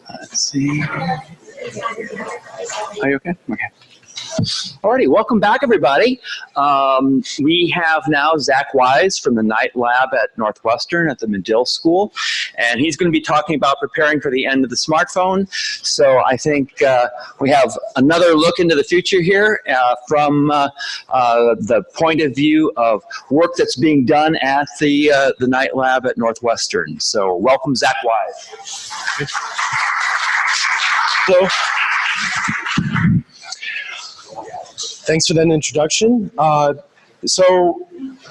Let's see. Are you okay? Okay. Alrighty, welcome back, everybody. We have now Zach Wise from the Night Lab at Northwestern at the Medill School, and he's going to be talking about preparing for the end of the smartphone. So I think we have another look into the future here from the point of view of work that's being done at the Night Lab at Northwestern. So welcome, Zach Wise. Hello. Thanks for that introduction. So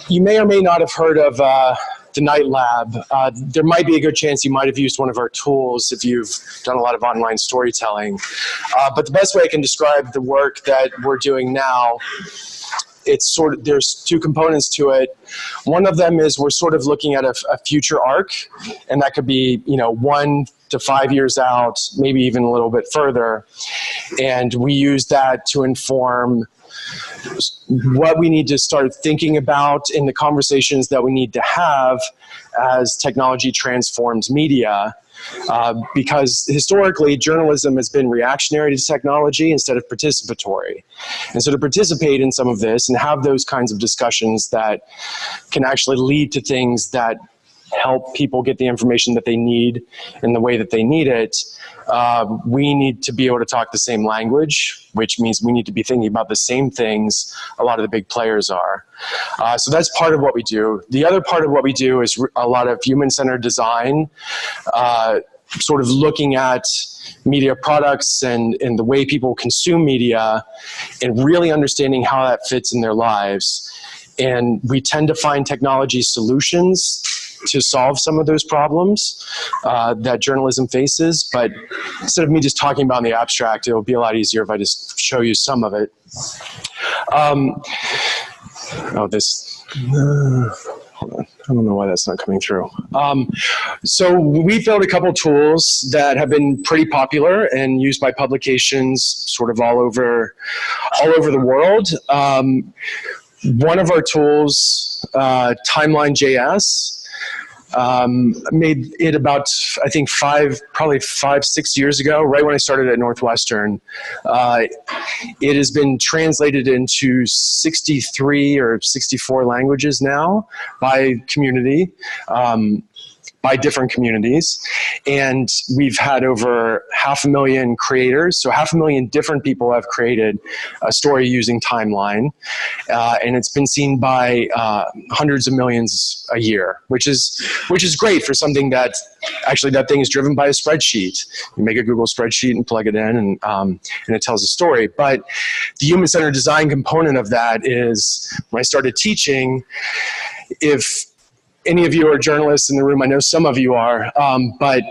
you may or may not have heard of the Night Lab. There might be a good chance you might have used one of our tools if you've done a lot of online storytelling. But the best way I can describe the work that we're doing now, it's there's two components to it. One of them is we're sort of looking at a future arc, and that could be 1 to 5 years out, maybe even a little bit further. And we use that to inform what we need to start thinking about in the conversations that we need to have as technology transforms media. Because historically, journalism has been reactionary to technology instead of participatory. And so to participate in some of this and have those kinds of discussions that can actually lead to things that help people get the information that they need in the way that they need it, we need to be able to talk the same language, which means we need to be thinking about the same things a lot of the big players are. So that's part of what we do. The other part of what we do is a lot of human-centered design, sort of looking at media products and the way people consume media and really understanding how that fits in their lives. And we tend to find technology solutions to solve some of those problems that journalism faces. But instead of me just talking about in the abstract, it'll be a lot easier if I just show you some of it. Hold on. I don't know why that's not coming through. So we built a couple tools that have been pretty popular and used by publications sort of all over the world. One of our tools, Timeline.js, made it about, I think, probably 5-6 years ago, right when I started at Northwestern. It has been translated into 63 or 64 languages now by community, by different communities. And we've had over 500,000 creators. So 500,000 different people have created a story using Timeline. And it's been seen by hundreds of millions a year, which is great for something that actually that thing is driven by a spreadsheet. You make a Google spreadsheet and plug it in and it tells a story. But the human-centered design component of that is when I started teaching, if any of you are journalists in the room, I know some of you are, but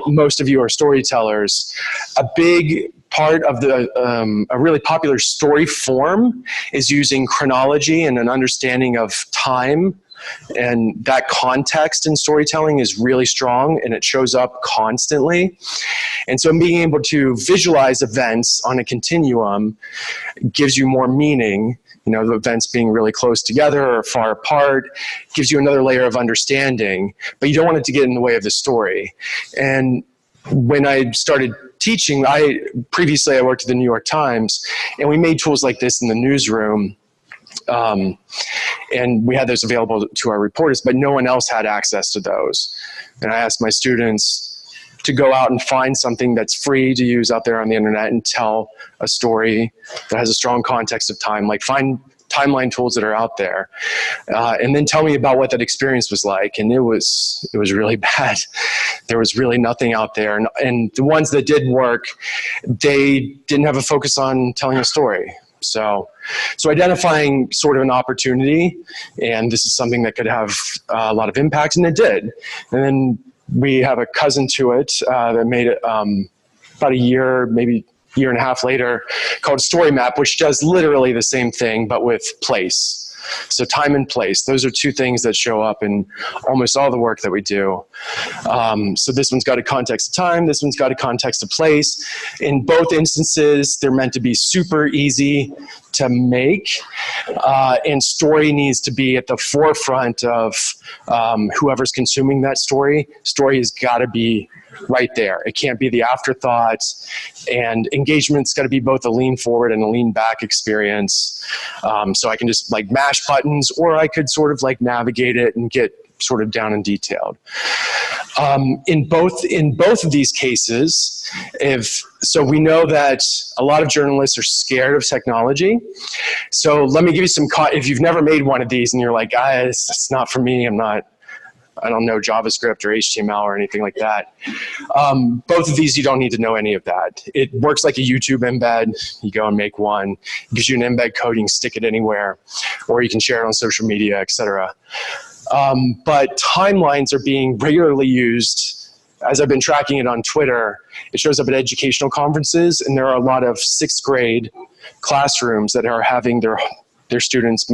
most of you are storytellers. A big part of a really popular story form is using chronology and an understanding of time. And that context in storytelling is really strong, and it shows up constantly. And so being able to visualize events on a continuum gives you more meaning. The events being really close together or far apart gives you another layer of understanding, but you don't want it to get in the way of the story. And when I started teaching, previously I worked at the New York Times, and we made tools like this in the newsroom. And we had those available to our reporters, but no one else had access to those. And I asked my students to go out and find something that's free to use out there on the internet and tell a story that has a strong context of time. Like find timeline tools that are out there, and then tell me about what that experience was like. And it was really bad. There was really nothing out there. And the ones that did work, they didn't have a focus on telling a story. So identifying sort of an opportunity, and this is something that could have a lot of impact, and it did. And then we have a cousin to it that made it about a year, maybe year and a half later, called Story Map, which does literally the same thing, but with place. So time and place, those are two things that show up in almost all the work that we do. So this one's got a context of time, this one's got a context of place. In both instances, they're meant to be super easy to make, and story needs to be at the forefront of whoever's consuming that story. Story has got to be right there. It can't be the afterthought, and engagement's got to be both a lean forward and a lean back experience. So I can just like mash buttons, or I could sort of like navigate it and get sort of down and detailed. In both of these cases, so we know that a lot of journalists are scared of technology. So let me give you some, if you've never made one of these and you're like, it's not for me, I don't know JavaScript or HTML or anything like that. Both of these, you don't need to know any of that. It works like a YouTube embed. You go and make one. It gives you an embed code, you can stick it anywhere, or you can share it on social media, etc. But timelines are being regularly used. As I've been tracking it on Twitter, it shows up at educational conferences, and there are a lot of 6th grade classrooms that are having their students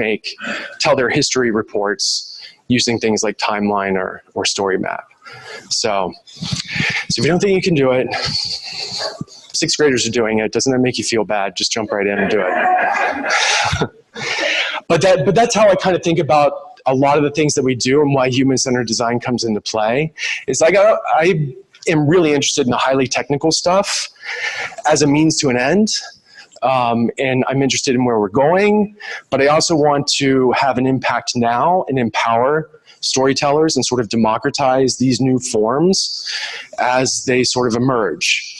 tell their history reports using things like timeline or story map. So if you don't think you can do it, 6th graders are doing it. Doesn't that make you feel bad? Just jump right in and do it. But that's how I kind of think about a lot of the things that we do and why human-centered design comes into play. It's like I am really interested in the highly technical stuff as a means to an end. And I'm interested in where we're going, but I also want to have an impact now and empower storytellers and sort of democratize these new forms as they sort of emerge.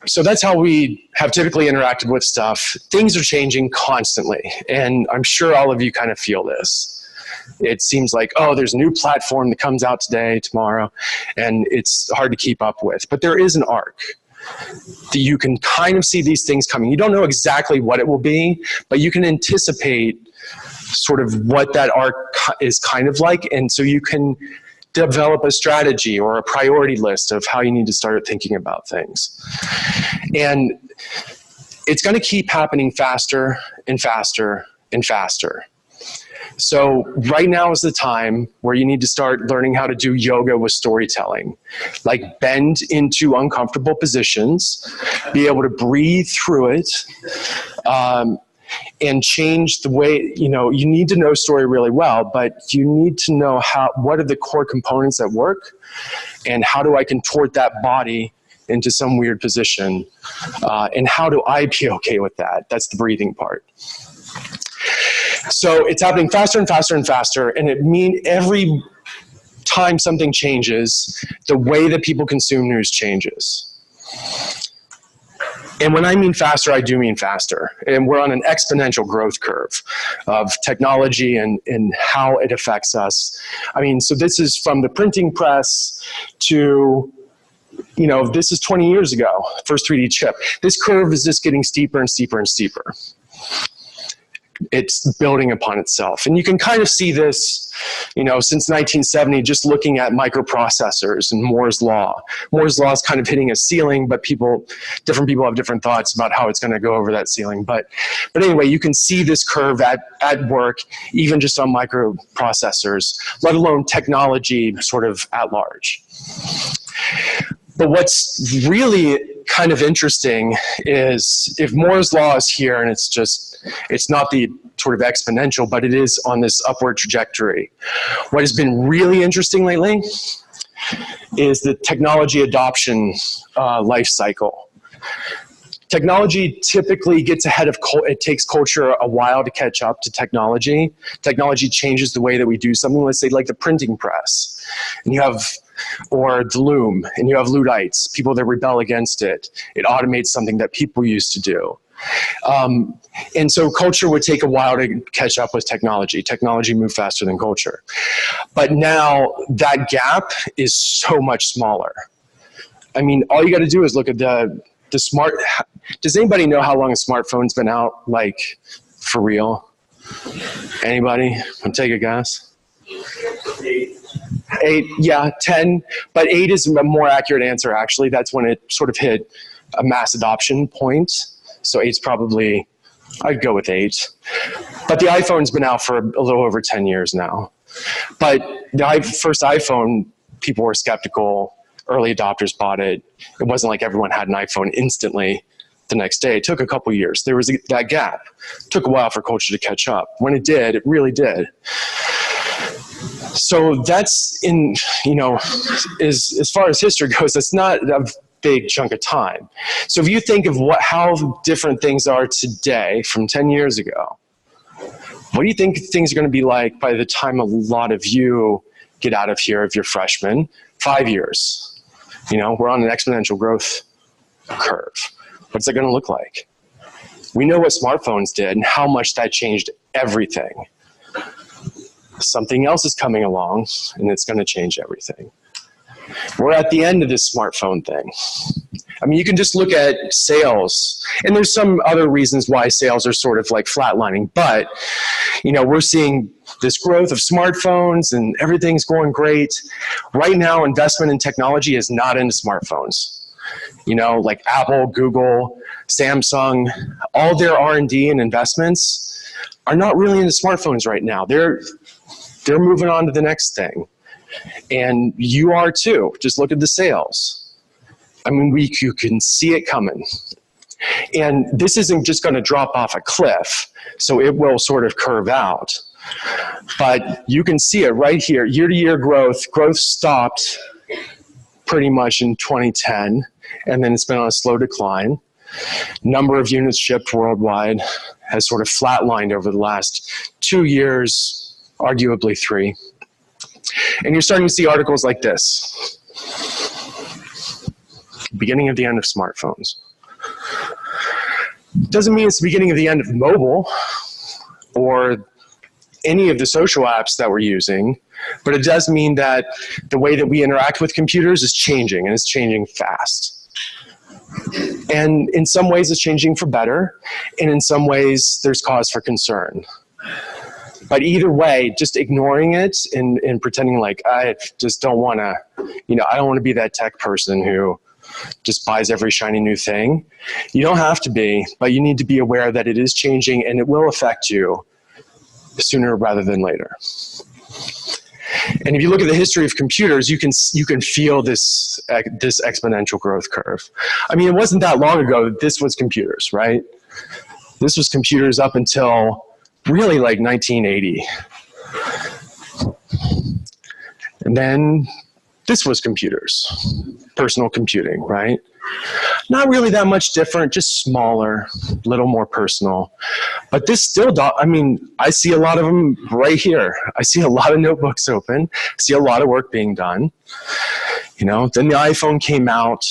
So that's how we have typically interacted with stuff. Things are changing constantly, and I'm sure all of you kind of feel this. It seems like, oh, there's a new platform that comes out today, tomorrow, and it's hard to keep up with. But there is an arc. You can kind of see these things coming. You don't know exactly what it will be, but you can anticipate sort of what that arc is kind of like, and so you can develop a strategy or a priority list of how you need to start thinking about things. And it's going to keep happening faster and faster and faster. So right now is the time where you need to start learning how to do yoga with storytelling. Like bend into uncomfortable positions, be able to breathe through it, and change the way, you need to know story really well, but you need to know what are the core components at work, and how do I contort that body into some weird position, and how do I be okay with that? That's the breathing part. So it's happening faster and faster and faster, and it means every time something changes, the way that people consume news changes. And when I mean faster, I do mean faster. And we're on an exponential growth curve of technology and how it affects us. I mean, so this is from the printing press to, this is 20 years ago, first 3D chip. This curve is just getting steeper and steeper and steeper. It's building upon itself. And you can kind of see this, since 1970, just looking at microprocessors and Moore's Law. Moore's Law is kind of hitting a ceiling, but different people have different thoughts about how it's going to go over that ceiling. But anyway, you can see this curve at work, even just on microprocessors, let alone technology sort of at large. But what's really kind of interesting is if Moore's Law is here, and it's not the sort of exponential, but it is on this upward trajectory. What has been really interesting lately is the technology adoption life cycle. Technology typically gets ahead of it takes culture a while to catch up to technology. Technology changes the way that we do something. Let's say like the printing press, or the loom, and you have Luddites, people that rebel against it. It automates something that people used to do. And so culture would take a while to catch up with technology. Technology moved faster than culture. But now that gap is so much smaller. I mean, all you got to do is look at the smart. Does anybody know how long a smartphone's been out, like, for real? Anybody? Take a guess. 8, yeah, 10, but 8 is a more accurate answer, actually. That's when it sort of hit a mass adoption point. So 8's probably, I'd go with 8. But the iPhone's been out for a little over 10 years now. But the first iPhone, people were skeptical. Early adopters bought it. It wasn't like everyone had an iPhone instantly the next day. It took a couple years. There was that gap. It took a while for culture to catch up. When it did, it really did. So that's as far as history goes, that's not a big chunk of time. So if you think of how different things are today from 10 years ago, what do you think things are going to be like by the time a lot of you get out of here if you're freshmen? 5 years. We're on an exponential growth curve. What's that going to look like? We know what smartphones did and how much that changed everything. Something else is coming along, and it's going to change everything. We're at the end of this smartphone thing. I mean, you can just look at sales, and there's some other reasons why sales are sort of like flatlining, but we're seeing this growth of smartphones and everything's going great. Right now, investment in technology is not into smartphones. Like Apple, Google, Samsung, all their R&D and investments are not really into smartphones right now. They're moving on to the next thing. And you are too. Just look at the sales. I mean, you can see it coming. And this isn't just going to drop off a cliff, so it will sort of curve out. But you can see it right here. Year-to-year growth stopped pretty much in 2010, and then it's been on a slow decline. Number of units shipped worldwide has sort of flatlined over the last 2 years, arguably 3. And you're starting to see articles like this. Beginning of the end of smartphones. Doesn't mean it's the beginning of the end of mobile or any of the social apps that we're using, but it does mean that the way that we interact with computers is changing, and it's changing fast. And in some ways it's changing for better, and in some ways there's cause for concern. But either way, just ignoring it and pretending like I just don't want to, I don't want to be that tech person who just buys every shiny new thing. You don't have to be, but you need to be aware that it is changing and it will affect you sooner rather than later. And if you look at the history of computers, you can feel this exponential growth curve. I mean, it wasn't that long ago that this was computers, right? This was computers up until really like 1980. And then this was computers, personal computing, right? Not really that much different, just smaller, a little more personal. But this still, I see a lot of them right here. I see a lot of notebooks open, I see a lot of work being done. Then the iPhone came out.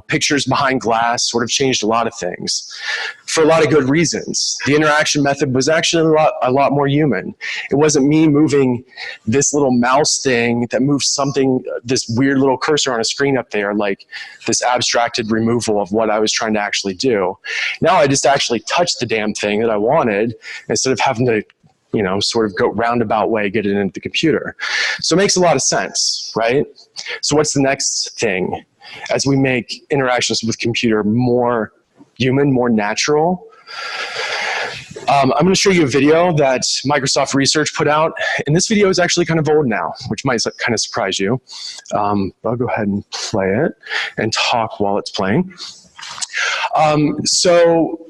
Pictures behind glass sort of changed a lot of things for a lot of good reasons. The interaction method was actually a lot more human. It wasn't me moving this little mouse thing that moves something, this weird little cursor on a screen up there, like this abstracted removal of what I was trying to actually do. Now I just actually touch the damn thing that I wanted instead of having to sort of go roundabout way, get it into the computer. So it makes a lot of sense, right? So what's the next thing? As we make interactions with computer more human, more natural. I'm going to show you a video that Microsoft Research put out, and this video is actually kind of old now, which might kind of surprise you. I'll go ahead and play it and talk while it's playing. So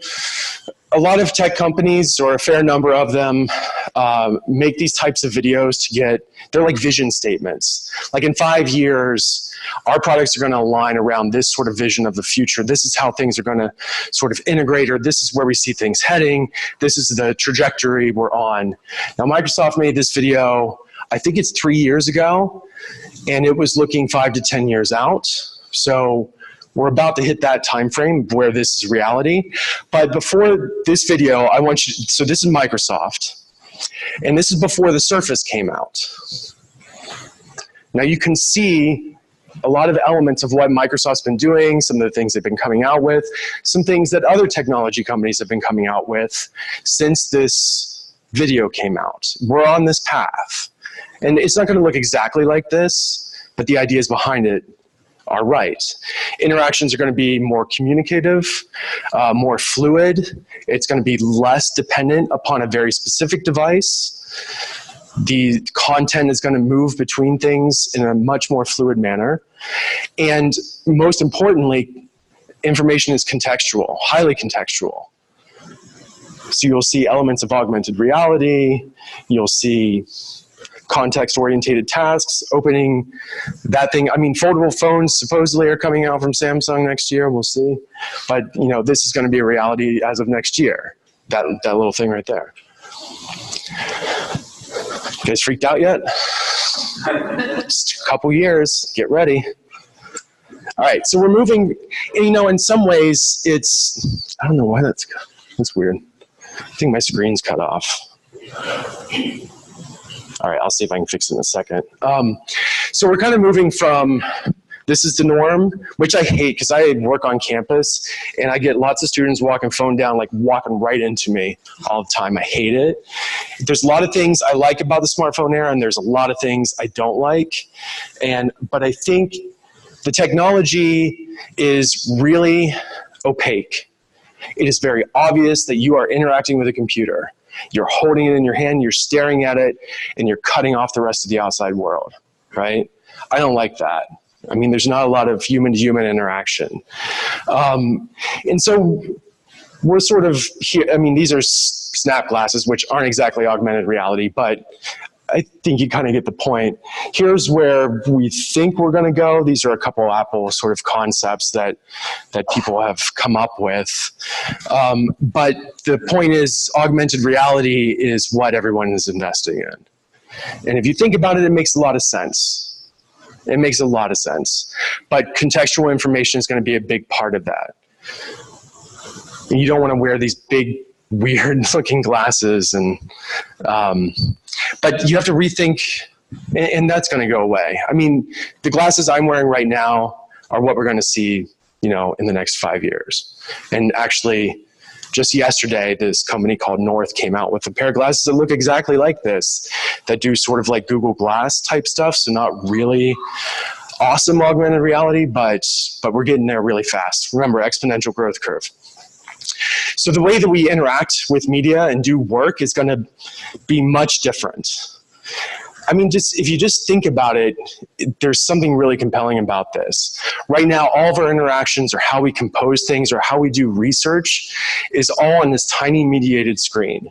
a lot of tech companies, or a fair number of them, make these types of videos they're like vision statements. Like in 5 years, our products are going to align around this sort of vision of the future. This is how things are going to sort of integrate, or this is where we see things heading. This is the trajectory we're on. Now, Microsoft made this video, I think it's 3 years ago, and it was looking 5 to 10 years out. So we're about to hit that time frame where this is reality. But before this video, so this is Microsoft, and this is before the Surface came out. Now you can see a lot of elements of what Microsoft's been doing, some of the things they've been coming out with, some things that other technology companies have been coming out with since this video came out. We're on this path. And it's not going to look exactly like this, but the ideas behind it are right. Interactions are going to be more communicative, more fluid. It's going to be less dependent upon a very specific device. The content is going to move between things in a much more fluid manner. And most importantly, information is contextual, highly contextual. So you'll see elements of augmented reality. You'll see context-oriented tasks, opening that thing. I mean, foldable phones supposedly are coming out from Samsung next year. We'll see. But, you know, this is going to be a reality as of next year, that little thing right there. You guys freaked out yet? Just a couple years. Get ready. All right, so we're moving, you know, in some ways it's, I don't know why that's weird. I think my screen's cut off. All right, I'll see if I can fix it in a second. So we're kind of moving from, this is the norm, which I hate because I work on campus and I get lots of students walking phone down, like walking right into me all the time. I hate it. There's a lot of things I like about the smartphone era and there's a lot of things I don't like. But I think the technology is really opaque. It is very obvious that you are interacting with a computer. You're holding it in your hand, you're staring at it, and you're cutting off the rest of the outside world, right? I don't like that. I mean, there's not a lot of human-to-human interaction. And so we're sort of here, I mean, these are snap glasses, which aren't exactly augmented reality, but I think you kind of get the point. Here's where we think we're going to go. These are a couple Apple sort of concepts that people have come up with. But the point is, augmented reality is what everyone is investing in. And if you think about it, it makes a lot of sense. It makes a lot of sense. But contextual information is going to be a big part of that. And you don't want to wear these big, weird-looking glasses and but you have to rethink, and that's going to go away. I mean, the glasses I'm wearing right now are what we're going to see, you know, in the next 5 years. And actually, just yesterday, this company called North came out with a pair of glasses that look exactly like this, that do sort of like Google Glass type stuff, so not really awesome augmented reality, but we're getting there really fast. Remember, exponential growth curve. So the way that we interact with media and do work is going to be much different. I mean, if you just think about it, there's something really compelling about this. Right now, all of our interactions or how we compose things or how we do research is all on this tiny mediated screen.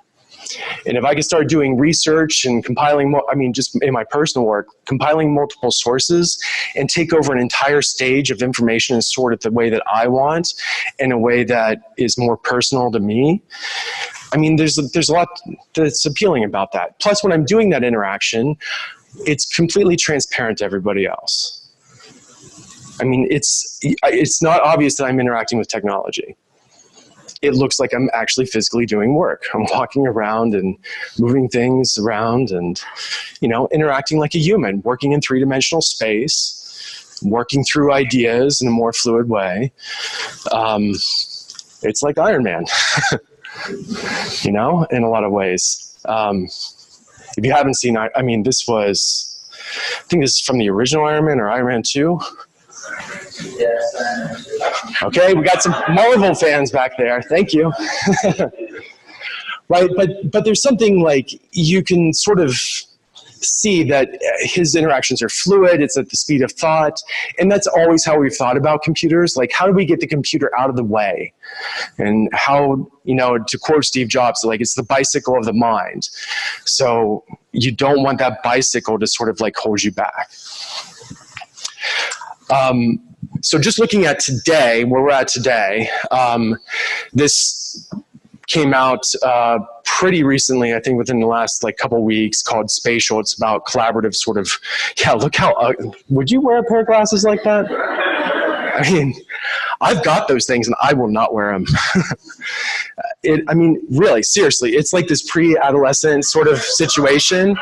And if I could start doing research and compiling, I mean, just in my personal work, compiling multiple sources and take over an entire stage of information and sort it the way that I want in a way that is more personal to me, I mean, there's a lot that's appealing about that. Plus, when I'm doing that interaction, it's completely transparent to everybody else. I mean, it's not obvious that I'm interacting with technology. It looks like I'm actually physically doing work. I'm walking around and moving things around and, you know, interacting like a human, working in three-dimensional space, working through ideas in a more fluid way. It's like Iron Man, you know, in a lot of ways. If you haven't seen, I mean, this was, I think this is from the original Iron Man or Iron Man 2. Yes. Okay, we got some Marvel fans back there. Thank you. Right, but there's something like you can sort of see that his interactions are fluid. It's at the speed of thought, and that's always how we've thought about computers. Like, how do we get the computer out of the way? And how, you know, to quote Steve Jobs, like, it's the bicycle of the mind. So you don't want that bicycle to sort of like hold you back. So just looking at today, where we're at today, this came out pretty recently, I think within the last like couple weeks, called Spatial. It's about collaborative sort of, yeah, look how, would you wear a pair of glasses like that? I mean, I've got those things and I will not wear them. I mean, really, seriously, it's like this pre-adolescent sort of situation.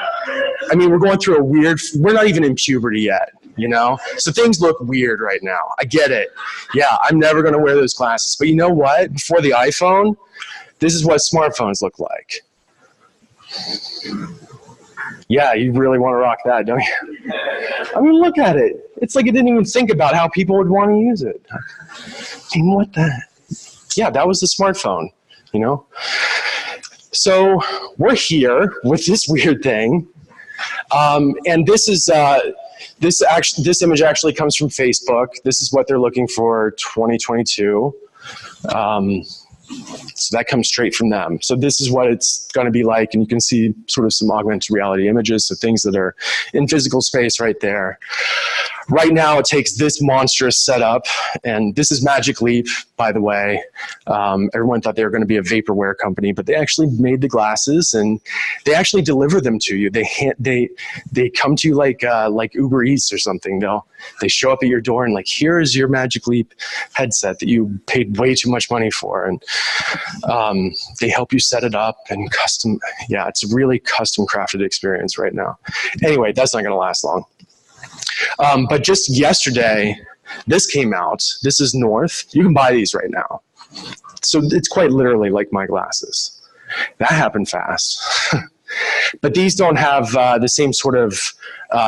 I mean, we're going through a weird, we're not even in puberty yet. You know, so things look weird right now. I get it. Yeah, I'm never going to wear those glasses. But you know what? Before the iPhone, this is what smartphones look like. Yeah, you really want to rock that, don't you? I mean, look at it. It's like it didn't even think about how people would want to use it. I mean, what the? Yeah, that was the smartphone, you know? So we're here with this weird thing. And this is... This image actually comes from Facebook. This is what they're looking for 2022. So that comes straight from them. So this is what it's going to be like. And you can see sort of some augmented reality images. So things that are in physical space right there. Right now, it takes this monstrous setup, and this is Magic Leap, by the way. Everyone thought they were going to be a vaporware company, but they actually made the glasses, and they actually deliver them to you. They come to you like Uber Eats or something. They show up at your door and like, here is your Magic Leap headset that you paid way too much money for, and they help you set it up and custom. Yeah, it's a really custom crafted experience right now. Anyway, that's not going to last long. But just yesterday, this came out. This is North. You can buy these right now. So it's quite literally like my glasses. That happened fast. But these don't have the same sort of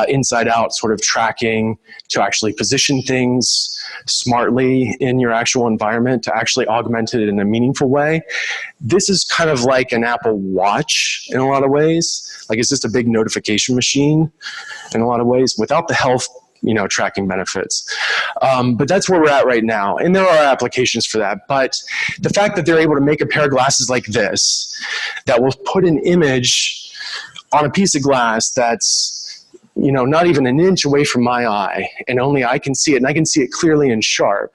inside-out sort of tracking to actually position things smartly in your actual environment, to actually augment it in a meaningful way. This is kind of like an Apple Watch in a lot of ways. Like, it's just a big notification machine in a lot of ways without the health, tracking benefits. But that's where we're at right now. And there are applications for that. But the fact that they're able to make a pair of glasses like this that will put an image on a piece of glass that's, not even an inch away from my eye, and only I can see it, and I can see it clearly and sharp.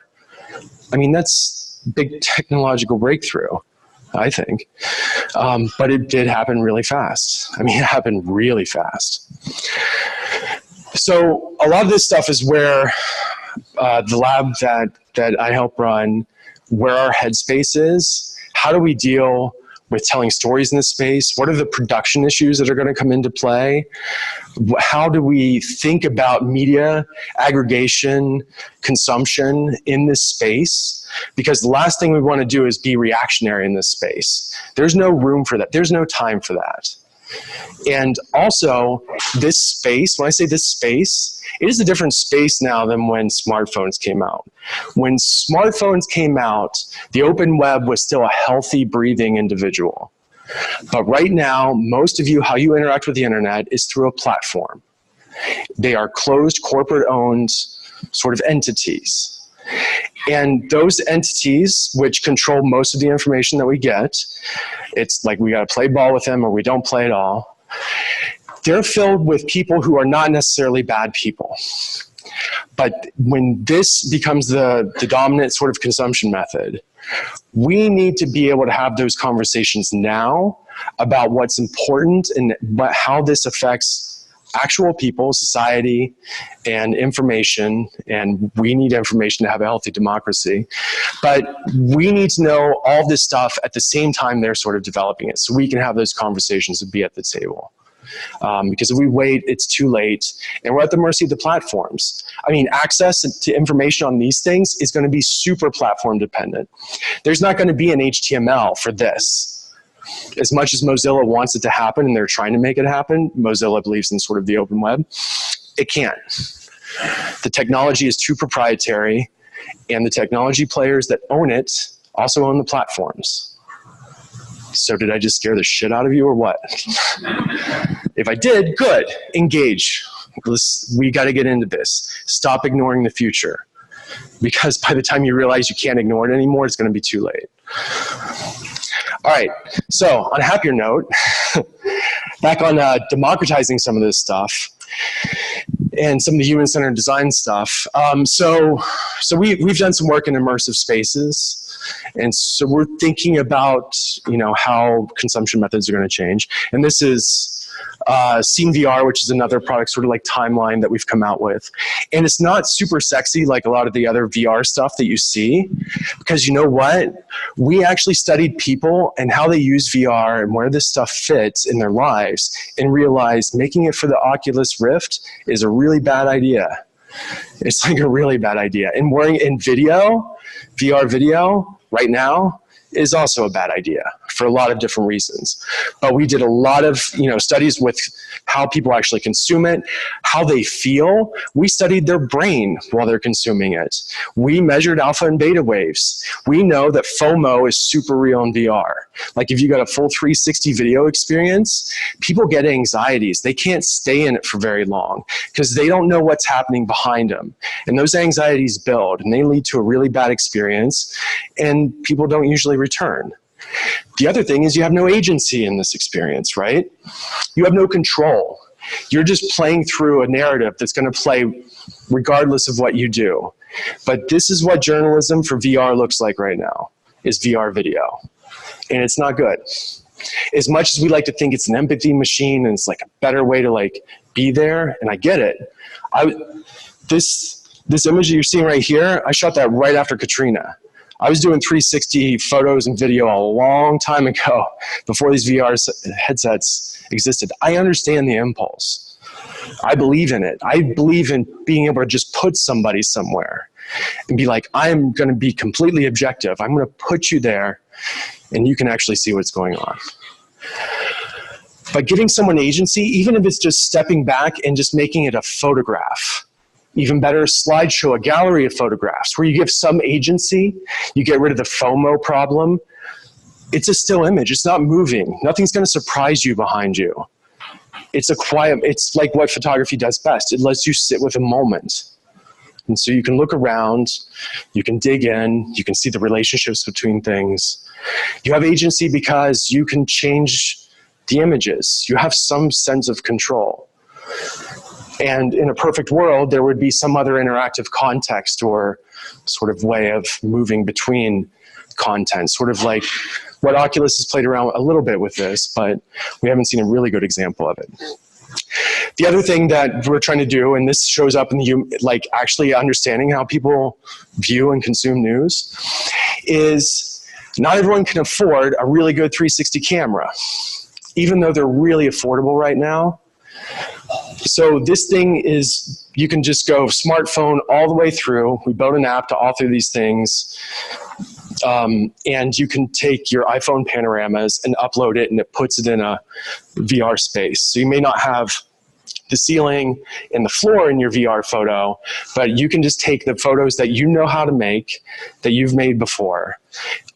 I mean, that's a big technological breakthrough, I think. But it did happen really fast. I mean, it happened really fast. So a lot of this stuff is where the lab that I help run, where our headspace is. How do we deal with telling stories in this space? What are the production issues that are going to come into play? How do we think about media aggregation, consumption in this space? Because the last thing we want to do is be reactionary in this space. There's no room for that. There's no time for that. And also, this space, when I say this space, it is a different space now than when smartphones came out. When smartphones came out, the open web was still a healthy, breathing individual. But right now, most of you, how you interact with the internet is through a platform. They are closed, corporate-owned sort of entities. And those entities, which control most of the information that we get, it's like we got to play ball with them or we don't play at all. They're filled with people who are not necessarily bad people. But when this becomes the dominant sort of consumption method, we need to be able to have those conversations now about what's important and how this affects actual people, society, and information, and we need information to have a healthy democracy. But we need to know all this stuff at the same time they're sort of developing it, so we can have those conversations and be at the table. Because if we wait, it's too late, and we're at the mercy of the platforms. I mean, access to information on these things is going to be super platform dependent. There's not going to be an HTML for this. As much as Mozilla wants it to happen, and they're trying to make it happen, Mozilla believes in sort of the open web, it can't. The technology is too proprietary, and the technology players that own it also own the platforms. So did I just scare the shit out of you or what? If I did, good. Engage. We got to get into this. Stop ignoring the future. Because by the time you realize you can't ignore it anymore, it's going to be too late. All right, so on a happier note, back on democratizing some of this stuff and some of the human-centered design stuff. So we've done some work in immersive spaces. And so we're thinking about, how consumption methods are going to change. And this is Scene VR, which is another product, sort of like Timeline, that we've come out with. And it's not super sexy like a lot of the other VR stuff that you see, because you know what? We actually studied people and how they use VR and where this stuff fits in their lives, and realized making it for the Oculus Rift is a really bad idea. It's like a really bad idea. And wearing in video, VR video, right now, is also a bad idea for a lot of different reasons. But we did a lot of studies with how people actually consume it, how they feel. We studied their brain while they're consuming it. We measured alpha and beta waves. We know that FOMO is super real in VR. Like if you got a full 360 video experience, people get anxieties. They can't stay in it for very long because they don't know what's happening behind them. And those anxieties build and they lead to a really bad experience, and people don't usually necessarily return. The other thing is you have no agency in this experience, right? You have no control. You're just playing through a narrative that's going to play regardless of what you do. But this is what journalism for VR looks like right now, is VR video. And it's not good. As much as we like to think it's an empathy machine and it's like a better way to like be there, and I get it. This image that you're seeing right here, I shot that right after Katrina. I was doing 360 photos and video a long time ago, before these VR headsets existed. I understand the impulse. I believe in it. I believe in being able to just put somebody somewhere and be like, I'm going to be completely objective. I'm going to put you there and you can actually see what's going on. But giving someone agency, even if it's just stepping back and just making it a photograph, even better, a slideshow, a gallery of photographs, where you give some agency, you get rid of the FOMO problem. It's a still image. It's not moving. Nothing's going to surprise you behind you. It's a quiet, it's like what photography does best. It lets you sit with a moment. And so you can look around, you can dig in, you can see the relationships between things. You have agency because you can change the images. You have some sense of control. And in a perfect world, there would be some other interactive context or sort of way of moving between content, sort of like what Oculus has played around a little bit with this, but we haven't seen a really good example of it. The other thing that we're trying to do, and this shows up in the, like actually understanding how people view and consume news, is not everyone can afford a really good 360 camera, even though they're really affordable right now. So this thing is, you can just go smartphone all the way through. We built an app to author these things. And you can take your iPhone panoramas and upload it, and it puts it in a VR space. So you may not have the ceiling and the floor in your VR photo, but you can just take the photos that you know how to make, that you've made before,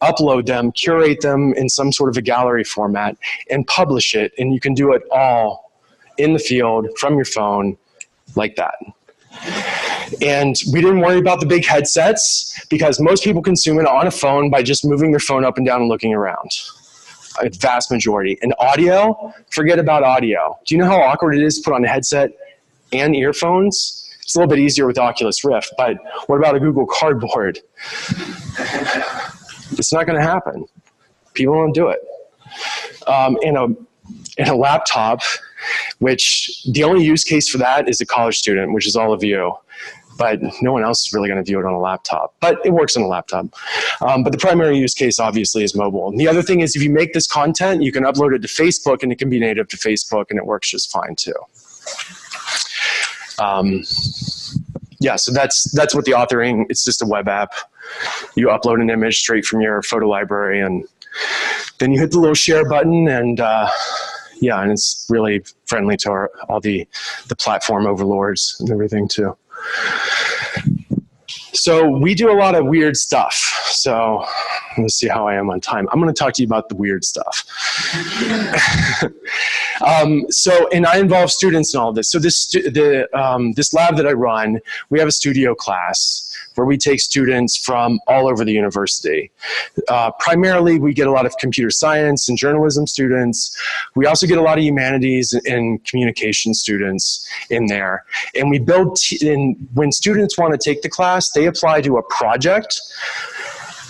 upload them, curate them in some sort of a gallery format, and publish it. And you can do it all in the field from your phone like that. And we didn't worry about the big headsets because most people consume it on a phone by just moving their phone up and down and looking around. A vast majority. And audio, forget about audio. Do you know how awkward it is to put on a headset and earphones? It's a little bit easier with Oculus Rift, but what about a Google Cardboard? It's not going to happen. People don't do it. In a laptop, which the only use case for that is a college student, which is all of you. But no one else is really going to view it on a laptop. But it works on a laptop. But the primary use case, obviously, is mobile. And the other thing is, if you make this content, you can upload it to Facebook, and it can be native to Facebook, and it works just fine, too. Yeah, so that's what the authoring, it's just a web app. You upload an image straight from your photo library, and then you hit the little share button, and yeah, and it's really friendly to all the platform overlords and everything, too. So we do a lot of weird stuff. So let's see how I am on time. I'm going to talk to you about the weird stuff. And I involve students in all this. So this lab that I run, we have a studio class where we take students from all over the university. Primarily, we get a lot of computer science and journalism students. We also get a lot of humanities and communication students in there. And we build, when students want to take the class, they apply to a project,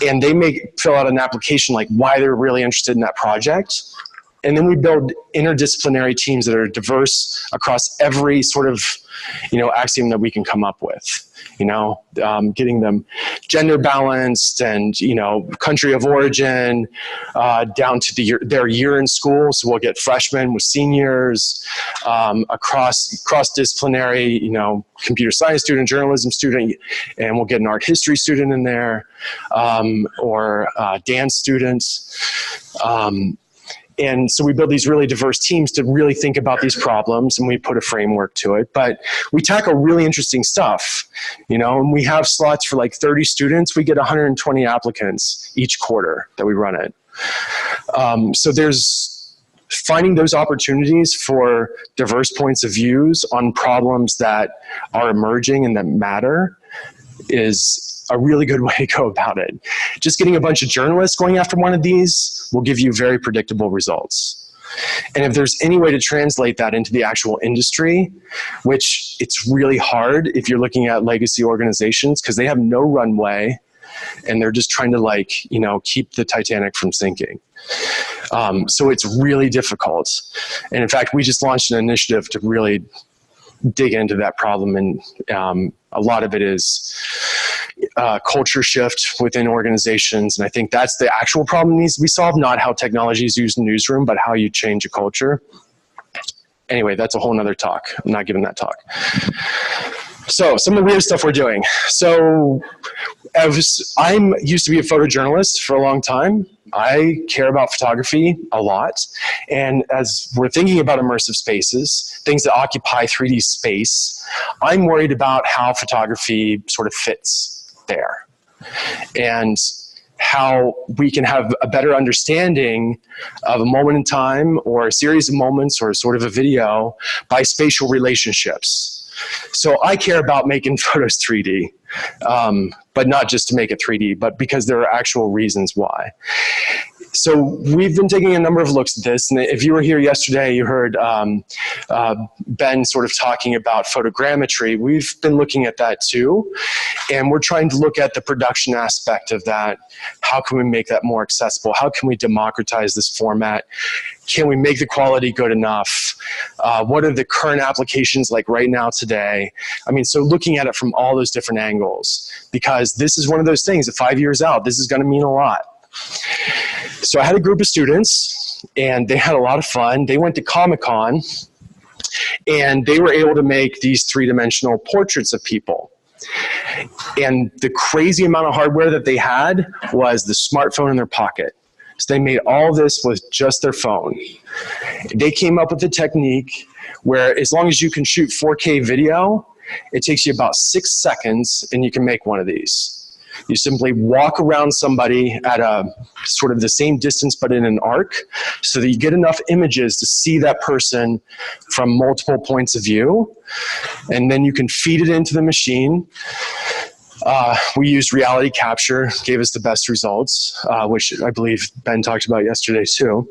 and they fill out an application like why they're really interested in that project. And then we build interdisciplinary teams that are diverse across every sort of, axiom that we can come up with. Getting them gender balanced and, country of origin, down to their year in school. So we'll get freshmen with seniors, cross-disciplinary, computer science student, journalism student, and we'll get an art history student in there, or dance students. And so we build these really diverse teams to really think about these problems, and we put a framework to it. But we tackle really interesting stuff, and we have slots for like 30 students. We get 120 applicants each quarter that we run it. So there's finding those opportunities for diverse points of views on problems that are emerging and that matter is a really good way to go about it. Just getting a bunch of journalists going after one of these will give you very predictable results. And if there's any way to translate that into the actual industry, which it's really hard if you're looking at legacy organizations because they have no runway and they're just trying to, like, you know, keep the Titanic from sinking. So it's really difficult. And in fact, we just launched an initiative to really dig into that problem. And a lot of it is culture shift within organizations. And I think that's the actual problem that needs to be solved, not how technology is used in the newsroom, but how you change a culture. Anyway, that's a whole nother talk. I'm not giving that talk. So some of the weird stuff we're doing. So I used to be a photojournalist for a long time. I care about photography a lot. And as we're thinking about immersive spaces, things that occupy 3D space, I'm worried about how photography sort of fits there. And how we can have a better understanding of a moment in time or a series of moments or sort of a video by spatial relationships. So I care about making photos 3D, but not just to make it 3D, but because there are actual reasons why. So we've been taking a number of looks at this, and if you were here yesterday, you heard Ben sort of talking about photogrammetry. We've been looking at that too, and we're trying to look at the production aspect of that. How can we make that more accessible? How can we democratize this format? Can we make the quality good enough? What are the current applications like right now today? I mean, so looking at it from all those different angles, because this is one of those things that 5 years out, this is going to mean a lot. So I had a group of students, and they had a lot of fun. They went to Comic-Con, and they were able to make these three-dimensional portraits of people. And the crazy amount of hardware that they had was the smartphone in their pocket. So they made all this with just their phone. They came up with a technique where as long as you can shoot 4K video, it takes you about 6 seconds, and you can make one of these. You simply walk around somebody at a sort of the same distance but in an arc so that you get enough images to see that person from multiple points of view, and then you can feed it into the machine. We used reality capture, gave us the best results, which I believe Ben talked about yesterday too.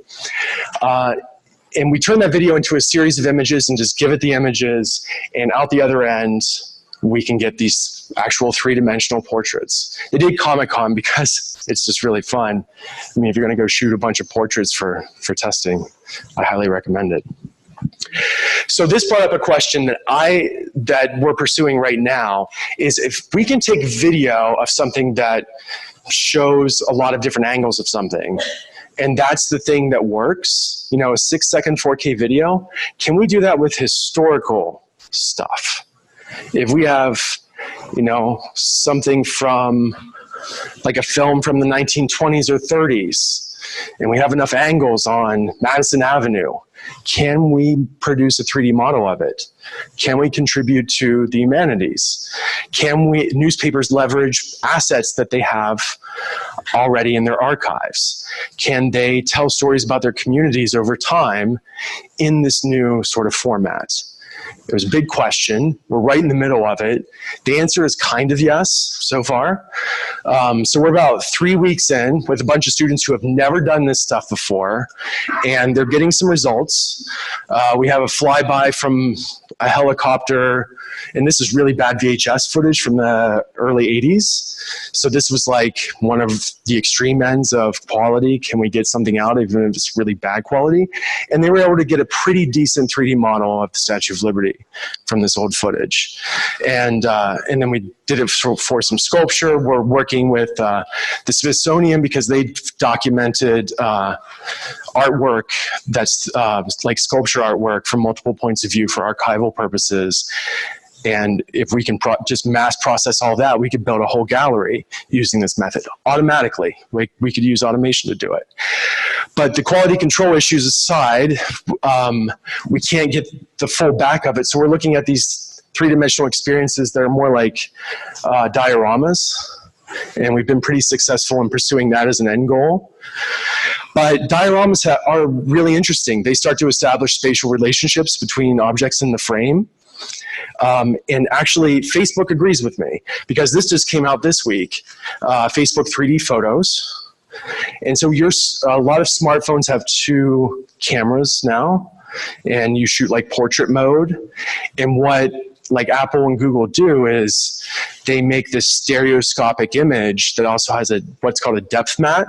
And we turned that video into a series of images and just give it the images, and out the other end, we can get these actual three-dimensional portraits. They did Comic-Con because it's just really fun. I mean, if you're going to go shoot a bunch of portraits for testing, I highly recommend it. So this brought up a question that we're pursuing right now, is if we can take video of something that shows a lot of different angles of something, and that's the thing that works, you know, a 6-second 4K video, can we do that with historical stuff? If we have, you know, something from like a film from the 1920s or 30s, and we have enough angles on Madison Avenue, can we produce a 3D model of it? Can we contribute to the humanities? Can newspapers leverage assets that they have already in their archives? Can they tell stories about their communities over time in this new sort of format? It was a big question. We're right in the middle of it. The answer is kind of yes so far. So we're about 3 weeks in with a bunch of students who have never done this stuff before, and they're getting some results. We have a flyby from a helicopter, and this is really bad VHS footage from the early 80s. So this was like one of the extreme ends of quality. Can we get something out even if it's really bad quality? And they were able to get a pretty decent 3D model of the Statue of Liberty from this old footage. And then we did it for some sculpture. We're working with the Smithsonian because they documented artwork that's like sculpture artwork from multiple points of view for archival purposes. And if we can just mass process all that, we could build a whole gallery using this method automatically. We could use automation to do it. But the quality control issues aside, we can't get the full back of it. So we're looking at these three-dimensional experiences that are more like dioramas. And we've been pretty successful in pursuing that as an end goal. But dioramas are really interesting. They start to establish spatial relationships between objects in the frame. And actually, Facebook agrees with me because this just came out this week, Facebook 3D photos. And so a lot of smartphones have 2 cameras now, and you shoot like portrait mode. And what like Apple and Google do is they make this stereoscopic image that also has what's called a depth map.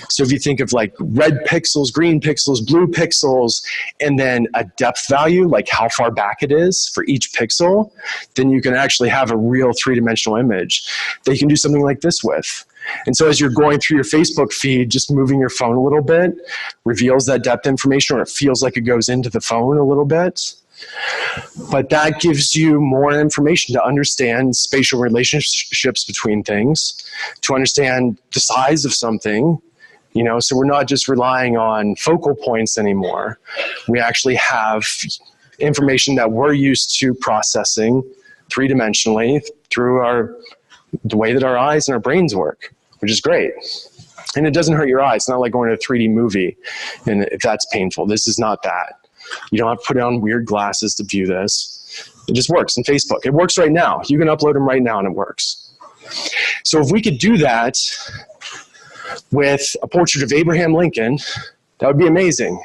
So if you think of like red pixels, green pixels, blue pixels, and then a depth value, like how far back it is for each pixel, then you can actually have a real 3-dimensional image that you can do something like this with. And so as you're going through your Facebook feed, just moving your phone a little bit reveals that depth information, or it feels like it goes into the phone a little bit. But that gives you more information to understand spatial relationships between things, to understand the size of something, you know, so we're not just relying on focal points anymore. We actually have information that we're used to processing 3-dimensionally through the way that our eyes and our brains work, which is great. And it doesn't hurt your eyes. It's not like going to a 3D movie, and if that's painful. This is not that. You don't have to put on weird glasses to view this. It just works in Facebook. It works right now. You can upload them right now and it works. So if we could do that with a portrait of Abraham Lincoln, that would be amazing.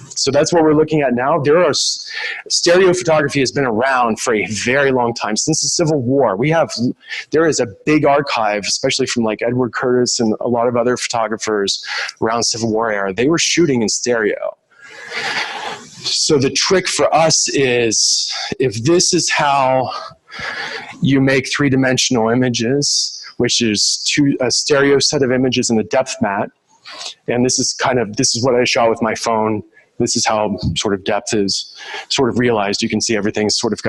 So that's what we're looking at now. Stereo photography has been around for a very long time, since the Civil War. There is a big archive, especially from like Edward Curtis and a lot of other photographers around Civil War era. They were shooting in stereo. So the trick for us is, if this is how you make 3-dimensional images, which is a stereo set of images in a depth map, and this is what I shot with my phone. This is how sort of depth is sort of realized. You can see everything's sort of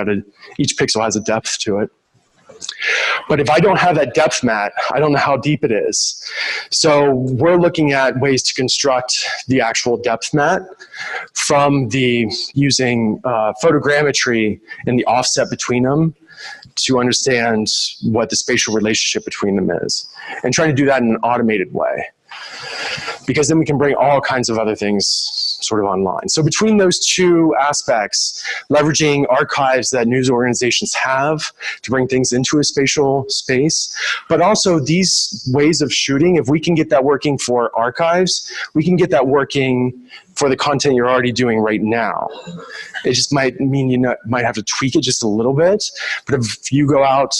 each pixel has a depth to it. But if I don't have that depth map, I don't know how deep it is. So we're looking at ways to construct the actual depth map from using photogrammetry and the offset between them to understand what the spatial relationship between them is, and trying to do that in an automated way, because then we can bring all kinds of other things sort of online. So between those 2 aspects, leveraging archives that news organizations have to bring things into a spatial space, but also these ways of shooting, if we can get that working for archives, we can get that working for the content you're already doing right now. It just might mean you might have to tweak it just a little bit, but if you go out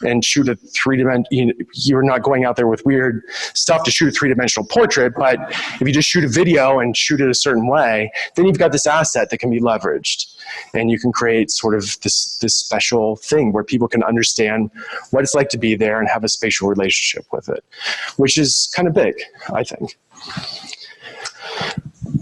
and shoot a 3-dimensional, you're not going out there with weird stuff to shoot a 3-dimensional portrait, but if you just shoot a video and shoot it a certain way, then you've got this asset that can be leveraged. And you can create sort of this special thing where people can understand what it's like to be there and have a spatial relationship with it, which is kind of big, I think.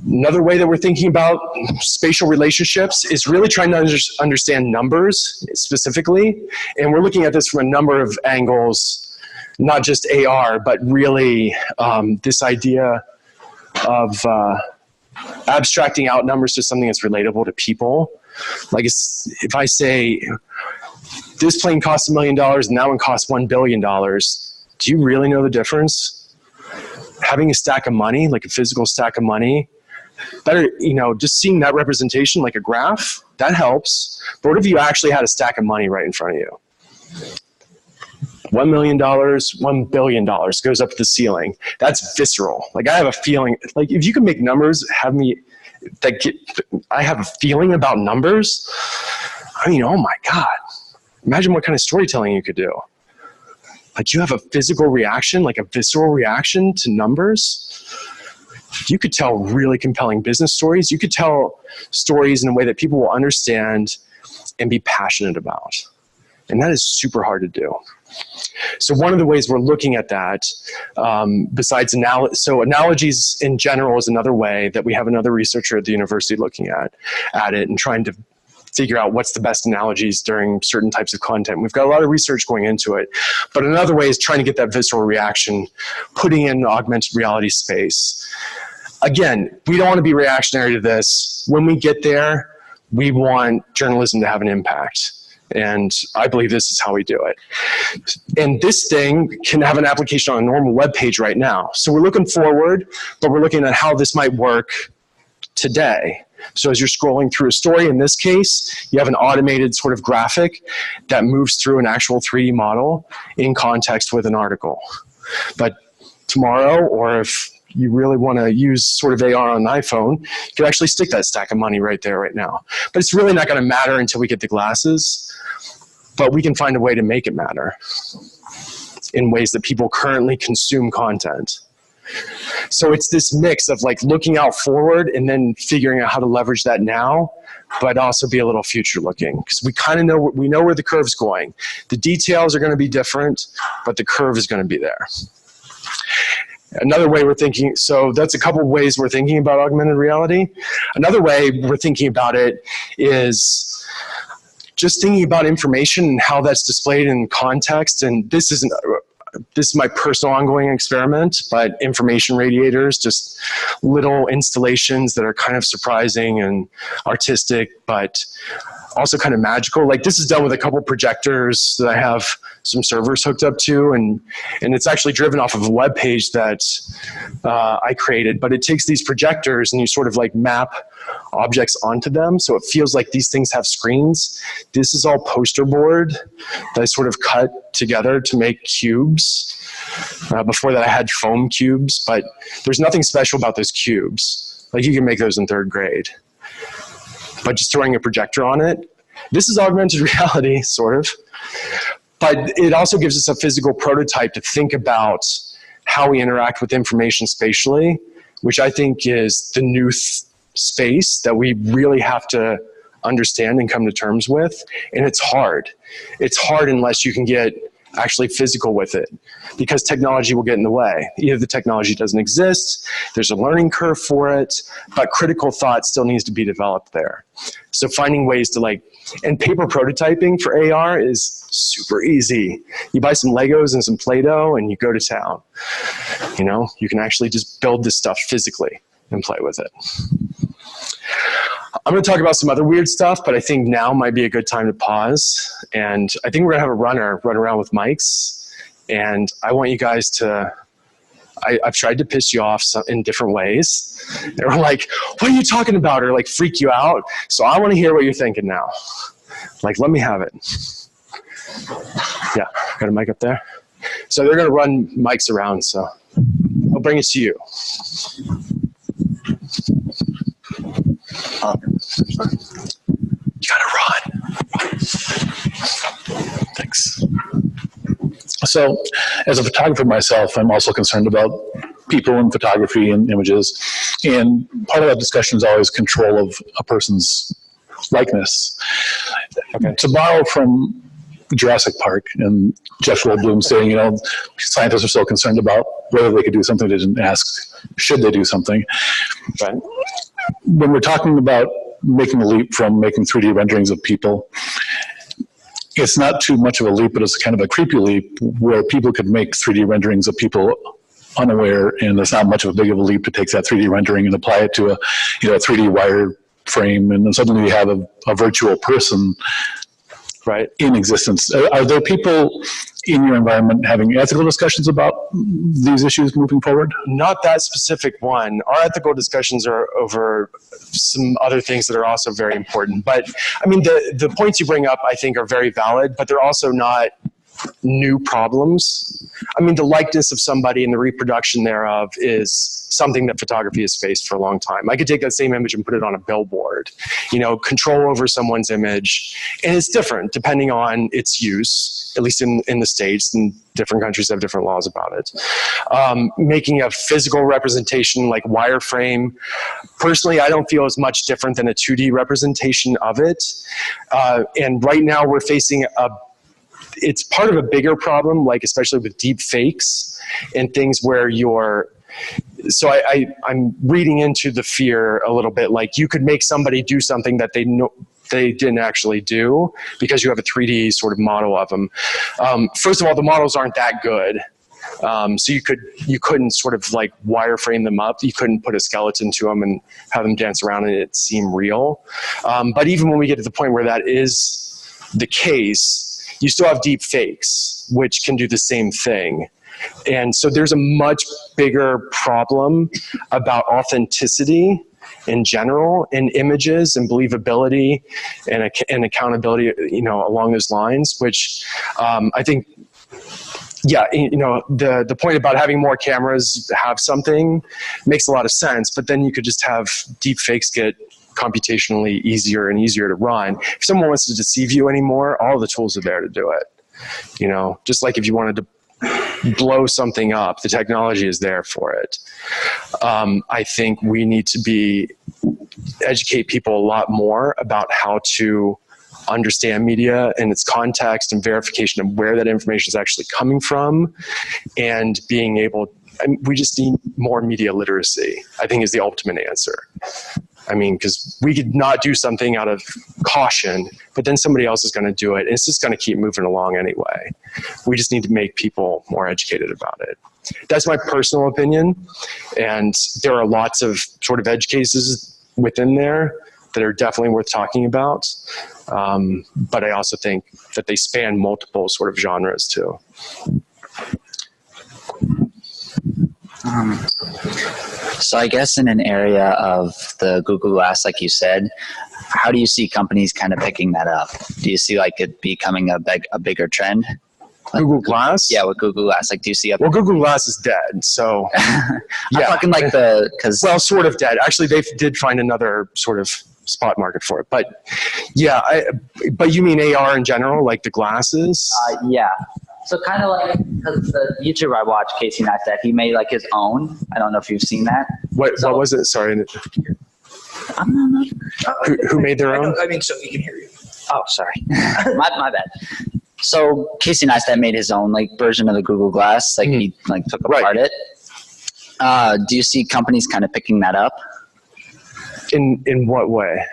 Another way that we're thinking about spatial relationships is really trying to understand numbers specifically. And we're looking at this from a number of angles, not just AR, but really this idea of abstracting out numbers to something that's relatable to people. Like if I say, this plane costs $1 million and that one costs $1 billion, do you really know the difference? Having a stack of money, like a physical stack of money, better, just seeing that representation like a graph, that helps. But what if you actually had a stack of money right in front of you? $1 million, $1 billion goes up to the ceiling. That's visceral. Like I have a feeling, like if you can make numbers I have a feeling about numbers. I mean, oh my God. Imagine what kind of storytelling you could do. Like you have a physical reaction, like a visceral reaction to numbers. You could tell really compelling business stories. You could tell stories in a way that people will understand and be passionate about. And that is super hard to do. So one of the ways we're looking at that, besides analogies in general is another way that we have another researcher at the university looking at it and trying to figure out what's the best analogies during certain types of content. We've got a lot of research going into it. But another way is trying to get that visceral reaction, putting in augmented reality space. Again, we don't want to be reactionary to this. When we get there, we want journalism to have an impact. And I believe this is how we do it. And this thing can have an application on a normal web page right now. So we're looking forward, but we're looking at how this might work today. So as you're scrolling through a story, in this case, you have an automated sort of graphic that moves through an actual 3D model in context with an article. But tomorrow, or if you really want to use sort of AR on an iPhone, you can actually stick that stack of money right there, right now. But it's really not going to matter until we get the glasses. But we can find a way to make it matter in ways that people currently consume content. So it's this mix of like looking out forward and then figuring out how to leverage that now, but also be a little future looking, because we kind of know, we know where the curve's going. The details are going to be different, but the curve is going to be there. Another way we're thinking, so that's a couple of ways we're thinking about augmented reality. Another way we're thinking about it is just thinking about information and how that's displayed in context. And this is my personal ongoing experiment, but information radiators, just little installations that are kind of surprising and artistic, but also kind of magical. Like this is done with a couple projectors that I have some servers hooked up to, and it's actually driven off of a web page that I created, but it takes these projectors and you sort of like map objects onto them, so it feels like these things have screens. This is all poster board that I sort of cut together to make cubes. Before that I had foam cubes, but there's nothing special about those cubes. Like you can make those in 3rd grade. But just throwing a projector on it, this is augmented reality, sort of. But it also gives us a physical prototype to think about how we interact with information spatially, which I think is the new space that we really have to understand and come to terms with. And it's hard. It's hard unless you can get actually physical with it, because technology will get in the way. Either the technology doesn't exist, there's a learning curve for it, but critical thought still needs to be developed there. So finding ways to like, and paper prototyping for AR is super easy. You buy some Legos and some Play-Doh and you go to town. You know, you can actually just build this stuff physically and play with it. I'm going to talk about some other weird stuff, but I think now might be a good time to pause. And I think we're going to have a runner run around with mics. And I want you guys to, I've tried to piss you off in different ways. They were like, what are you talking about? Or like freak you out. So I want to hear what you're thinking now. Like, let me have it. Yeah, got a mic up there. So they're going to run mics around. So I'll bring it to you. You gotta run. Thanks. So, as a photographer myself, I'm also concerned about people in photography and images. And part of that discussion is always control of a person's likeness. Okay. To borrow from Jurassic Park and Jeff Goldblum saying, you know, scientists are so concerned about whether they could do something, they didn't ask, should they do something? Right. When we're talking about making a leap from making 3D renderings of people, it's not too much of a leap, but it's kind of a creepy leap where people could make 3D renderings of people unaware, and it's not much of a big of a leap to take that 3D rendering and apply it to a, you know, a 3D wire frame, and then suddenly you have a virtual person, right, in existence. Are there people in your environment having ethical discussions about these issues moving forward? Not that specific one. Our ethical discussions are over some other things that are also very important. But I mean, the points you bring up, I think, are very valid, but they're also not new problems. I mean, the likeness of somebody and the reproduction thereof is something that photography has faced for a long time. I could take that same image and put it on a billboard, you know, control over someone's image. And it's different depending on its use, at least in the States, and different countries have different laws about it. Making a physical representation like wireframe, personally, I don't feel as much different than a 2D representation of it. And right now we're facing it's part of a bigger problem, like especially with deep fakes and things where so I'm reading into the fear a little bit, like you could make somebody do something that they didn't actually do because you have a 3D sort of model of them. First of all, the models aren't that good. So you couldn't sort of like wireframe them up. You couldn't put a skeleton to them and have them dance around and it seem real. But even when we get to the point where that is the case, you still have deep fakes, which can do the same thing. And so there's a much bigger problem about authenticity in general, in images and believability and accountability, along those lines, which I think, yeah, the point about having more cameras have something makes a lot of sense, but then you could just have deep fakes get computationally easier and easier to run. If someone wants to deceive you anymore, all the tools are there to do it. Just like if you wanted to blow something up, the technology is there for it. I think we need to educate people a lot more about how to understand media and its context and verification of where that information is actually coming from, and being able, we just need more media literacy, I think, is the ultimate answer. Because we could not do something out of caution, but then somebody else is going to do it, and it's just going to keep moving along anyway. We just need to make people more educated about it. That's my personal opinion, and there are lots of sort of edge cases within there that are definitely worth talking about, but I also think that they span multiple sort of genres too. So I guess in an area of the Google Glass, like you said, how do you see companies kind of picking that up? Do you see it becoming a bigger trend? Google Glass? Yeah, with Google Glass. Do you see Well, Google Glass is dead, so I'm yeah. talking Well, sort of dead. Actually, they did find another sort of spot market for it. But yeah, but you mean AR in general, like the glasses? Yeah. So kind of because the YouTuber I watch, Casey Neistat, he made his own. I don't know if you've seen that. What was it? Sorry. Who made their own? So he can hear you. Oh, sorry. my bad. So Casey Neistat made his own version of the Google Glass. He took apart it. Do you see companies kind of picking that up? In what way?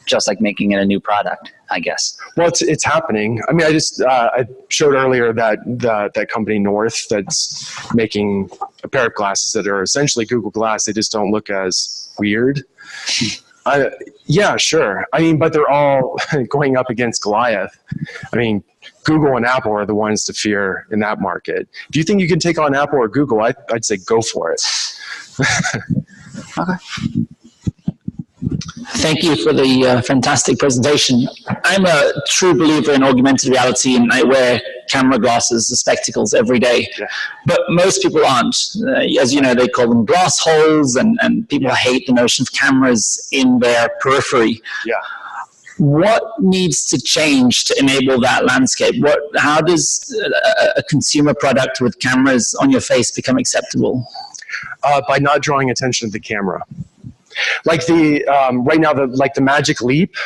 Just making it a new product, I guess. Well, it's happening. I showed earlier that company North that's making a pair of glasses that are essentially Google Glass. They just don't look as weird. Yeah, sure. But they're all going up against Goliath. Google and Apple are the ones to fear in that market. Do you think you can take on Apple or Google? I'd say go for it. Okay. Thank you for the fantastic presentation. I'm a true believer in augmented reality, and I wear camera glasses, the spectacles, every day. Yeah. But most people aren't. As you know, they call them glass holes, and people hate the notion of cameras in their periphery. Yeah. What needs to change to enable that landscape? How does a consumer product with cameras on your face become acceptable? By not drawing attention to the camera. Right now, the Magic Leap,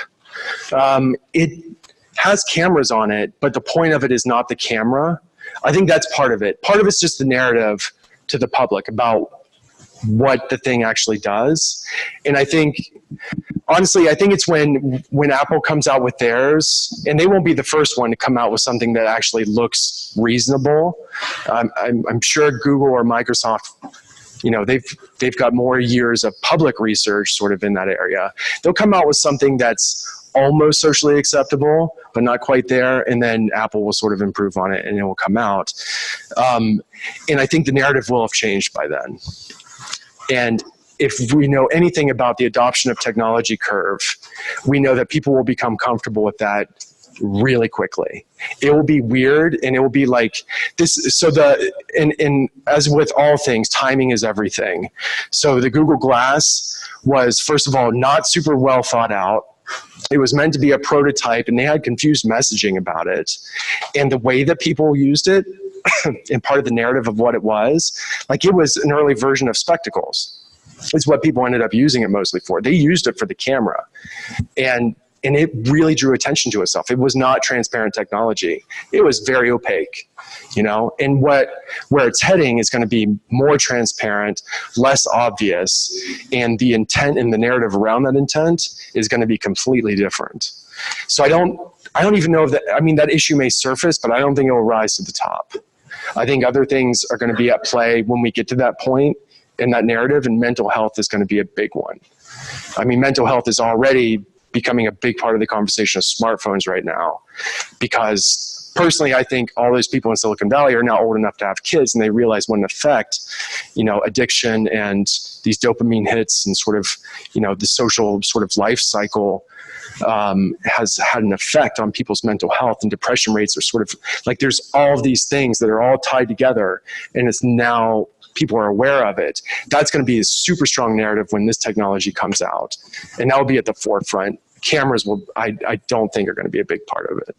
it has cameras on it, but the point of it is not the camera. I think that's part of it. Part of it's just the narrative to the public about what the thing actually does. And I think, honestly, it's when Apple comes out with theirs, and they won't be the first one to come out with something that actually looks reasonable. I'm sure Google or Microsoft, they've got more years of public research sort of in that area. They'll come out with something that's almost socially acceptable, but not quite there, and then Apple will sort of improve on it, and it will come out. And I think the narrative will have changed by then. And if we know anything about the adoption of technology curve, we know that people will become comfortable with that really quickly. It will be weird, and it will be like this. So and as with all things, timing is everything. So the Google Glass was, first of all, not super well thought out. It was meant to be a prototype, and they had confused messaging about it. And the way that people used it, and part of the narrative of what it was an early version of spectacles. It's what people ended up using it mostly for. They used it for the camera. And it really drew attention to itself. It was not transparent technology. It was very opaque, and where it's heading is going to be more transparent, less obvious, and the intent and the narrative around that intent is going to be completely different. So I don't even know if that issue may surface, but I don't think it will rise to the top. I think other things are going to be at play when we get to that point in that narrative, and mental health is going to be a big one. Mental health is already becoming a big part of the conversation of smartphones right now, because personally, I think all those people in Silicon Valley are now old enough to have kids, and they realize what an effect, addiction and these dopamine hits and sort of, the social sort of life cycle has had an effect on people's mental health, and depression rates are sort of like, there's all of these things that are all tied together, and it's now people are aware of it. That's going to be a super strong narrative when this technology comes out, and that will be at the forefront. Cameras will, I don't think, are going to be a big part of it.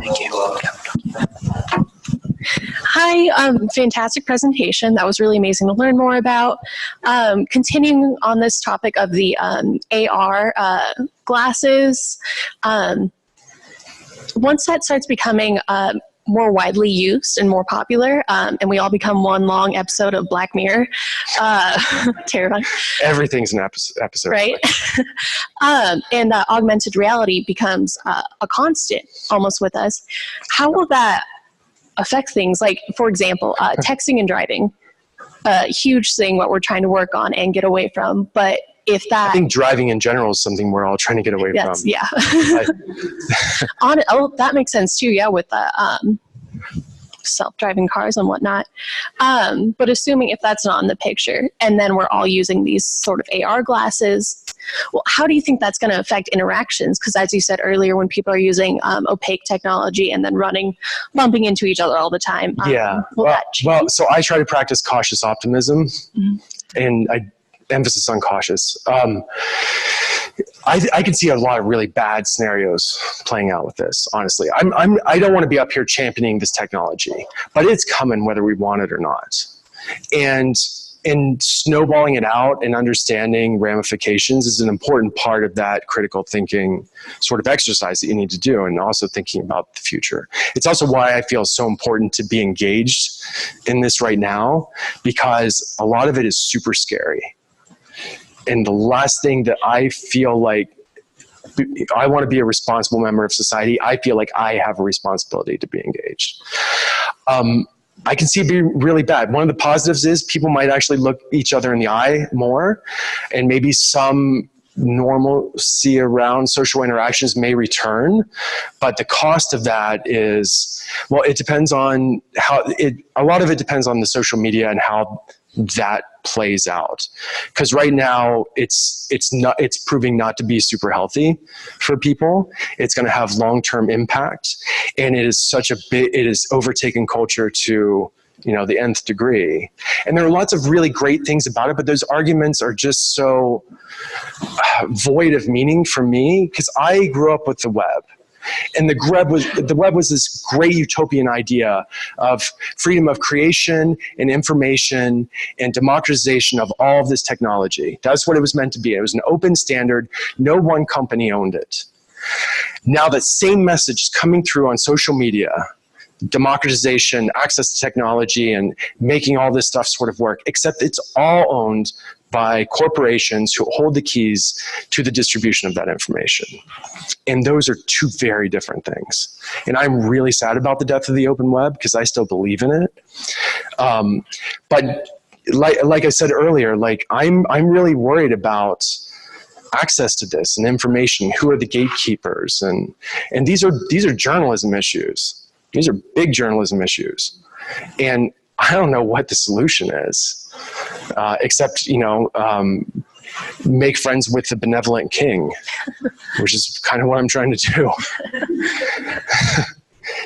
Thank you. Hi, fantastic presentation. That was really amazing to learn more about. Continuing on this topic of the AR glasses, once that starts becoming more widely used and more popular, and we all become one long episode of Black Mirror, terrifying. Everything's an episode. Right? And augmented reality becomes a constant almost with us. How will that affect things? Like, for example, texting and driving, a huge thing what we're trying to work on and get away from. But if that... I think driving in general is something we're all trying to get away from. Yeah. That makes sense too, yeah, with the self-driving cars and whatnot. But assuming if that's not in the picture, and then we're all using these sort of AR glasses, well, how do you think that's going to affect interactions? Because as you said earlier, when people are using opaque technology and then bumping into each other all the time, well, so I try to practice cautious optimism, and emphasis on cautious. I can see a lot of really bad scenarios playing out with this, honestly. I don't want to be up here championing this technology, but it's coming whether we want it or not. And snowballing it out and understanding ramifications is an important part of that critical thinking sort of exercise that you need to do, and also thinking about the future. It's also why I feel it's so important to be engaged in this right now, because a lot of it is super scary. And the last thing that I feel like, I want to be a responsible member of society, I feel like I have a responsibility to be engaged. I can see it be really bad. One of the positives is people might actually look each other in the eye more, and maybe some normalcy around social interactions may return, but the cost of that is, well, it depends on a lot of it depends on the social media and how that plays out, because right now it's proving not to be super healthy for people. It's going to have long-term impact, and it is overtaken culture to the nth degree. And there are lots of really great things about it, but those arguments are just so void of meaning for me, because I grew up with the web. And the web was this great utopian idea of freedom of creation and information and democratization of all of this technology. That's what it was meant to be. It was an open standard. No one company owned it. Now that same message is coming through on social media, democratization, access to technology, and making all this stuff sort of work, except it's all owned by corporations who hold the keys to the distribution of that information. And those are two very different things. And I'm really sad about the death of the open web, because I still believe in it. But like I said earlier, I'm really worried about access to this and information. Who are the gatekeepers? And these are journalism issues. These are big journalism issues. And I don't know what the solution is, except, make friends with the benevolent king, which is kind of what I'm trying to do.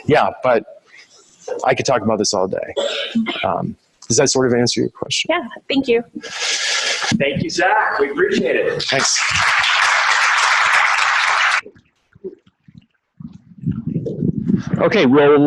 Yeah, but I could talk about this all day. Does that sort of answer your question? Yeah, thank you. Thank you, Zach. We appreciate it. Thanks. Okay, well.